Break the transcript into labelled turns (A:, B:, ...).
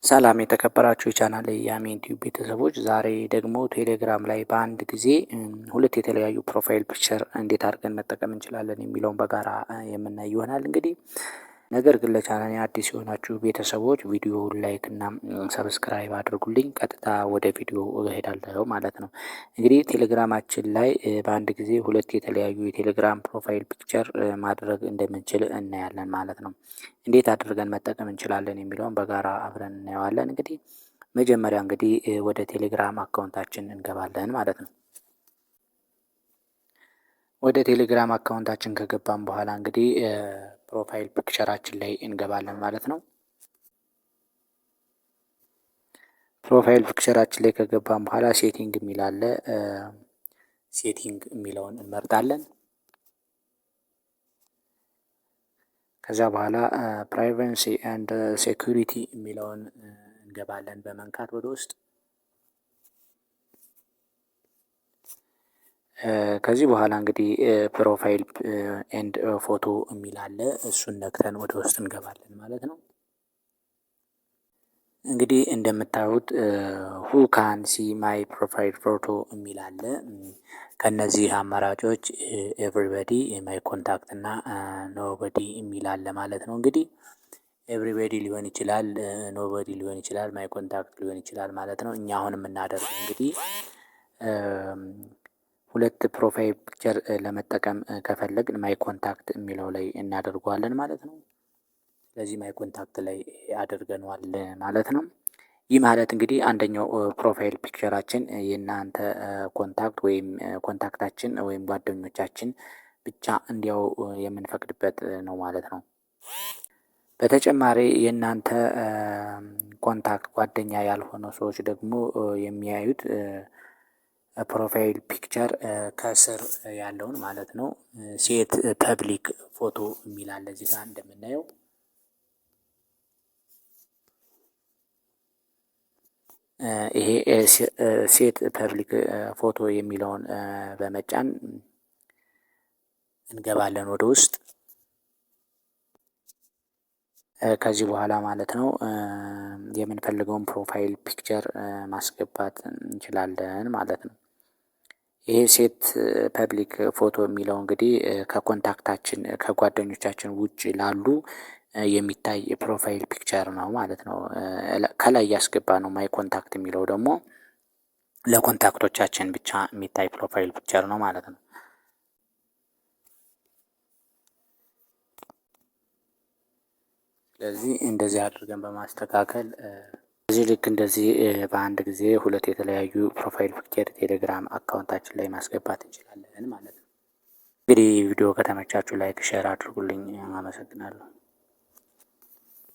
A: ሰላም የተከበራችሁ የቻናሌ የአሜን ቲዩብ ቤተሰቦች፣ ዛሬ ደግሞ ቴሌግራም ላይ በአንድ ጊዜ ሁለት የተለያዩ ፕሮፋይል ፒክቸር እንዴት አድርገን መጠቀም እንችላለን የሚለውን በጋራ የምናይ ይሆናል። እንግዲህ ነገር ግን ለቻናሌ አዲስ የሆናችሁ ቤተሰቦች ቪዲዮውን ላይክ እና ሰብስክራይብ አድርጉልኝ። ቀጥታ ወደ ቪዲዮ እሄዳለሁ ማለት ነው። እንግዲህ ቴሌግራማችን ላይ በአንድ ጊዜ ሁለት የተለያዩ የቴሌግራም ፕሮፋይል ፒክቸር ማድረግ እንደምንችል እናያለን ማለት ነው። እንዴት አድርገን መጠቀም እንችላለን የሚለውን በጋራ አብረን እናየዋለን። እንግዲህ መጀመሪያ እንግዲህ ወደ ቴሌግራም አካውንታችን እንገባለን ማለት ነው። ወደ ቴሌግራም አካውንታችን ከገባን በኋላ እንግዲህ ፕሮፋይል ፒክቸራችን ላይ እንገባለን ማለት ነው። ፕሮፋይል ፒክቸራችን ላይ ከገባን በኋላ ሴቲንግ የሚል አለ። ሴቲንግ የሚለውን እንመርጣለን። ከዛ በኋላ ፕራይቬሲ ኤንድ ሴኩሪቲ የሚለውን እንገባለን በመንካት ወደ ውስጥ። ከዚህ በኋላ እንግዲህ ፕሮፋይል ኤንድ ፎቶ የሚል አለ። እሱን ነክተን ወደ ውስጥ እንገባለን ማለት ነው። እንግዲህ እንደምታዩት ሁ ካን ሲ ማይ ፕሮፋይል ፎቶ የሚል አለ። ከነዚህ አማራጮች ኤቭሪበዲ፣ ማይ ኮንታክት እና ኖበዲ የሚል አለ ማለት ነው። እንግዲህ ኤቭሪበዲ ሊሆን ይችላል፣ ኖበዲ ሊሆን ይችላል፣ ማይ ኮንታክት ሊሆን ይችላል ማለት ነው። እኛ አሁን የምናደርገው እንግዲህ ሁለት ፕሮፋይል ፒክቸር ለመጠቀም ከፈለግን ማይ ኮንታክት የሚለው ላይ እናደርገዋለን ማለት ነው። ስለዚህ ማይ ኮንታክት ላይ አድርገነዋል ማለት ነው። ይህ ማለት እንግዲህ አንደኛው ፕሮፋይል ፒክቸራችን የእናንተ ኮንታክት ወይም ኮንታክታችን ወይም ጓደኞቻችን ብቻ እንዲያው የምንፈቅድበት ነው ማለት ነው። በተጨማሪ የእናንተ ኮንታክት ጓደኛ ያልሆነ ሰዎች ደግሞ የሚያዩት ፕሮፋይል ፒክቸር ከስር ያለውን ማለት ነው ሴት ፐብሊክ ፎቶ የሚል አለ እዚህ ጋር እንደምናየው። ይሄ ሴት ፐብሊክ ፎቶ የሚለውን በመጫን እንገባለን ወደ ውስጥ። ከዚህ በኋላ ማለት ነው የምንፈልገውን ፕሮፋይል ፒክቸር ማስገባት እንችላለን ማለት ነው። ይሄ ሴት ፐብሊክ ፎቶ የሚለው እንግዲህ ከኮንታክታችን ከጓደኞቻችን ውጭ ላሉ የሚታይ የፕሮፋይል ፒክቸር ነው ማለት ነው። ከላይ ያስገባ ነው ማይ ኮንታክት የሚለው ደግሞ ለኮንታክቶቻችን ብቻ የሚታይ ፕሮፋይል ፒክቸር ነው ማለት ነው። ስለዚህ እንደዚህ አድርገን በማስተካከል እዚህ ልክ እንደዚህ በአንድ ጊዜ ሁለት የተለያዩ ፕሮፋይል ፒክቸር ቴሌግራም አካውንታችን ላይ ማስገባት እንችላለን ማለት ነው። እንግዲህ ቪዲዮ ከተመቻችሁ ላይክ ሼር አድርጉልኝ። አመሰግናለሁ።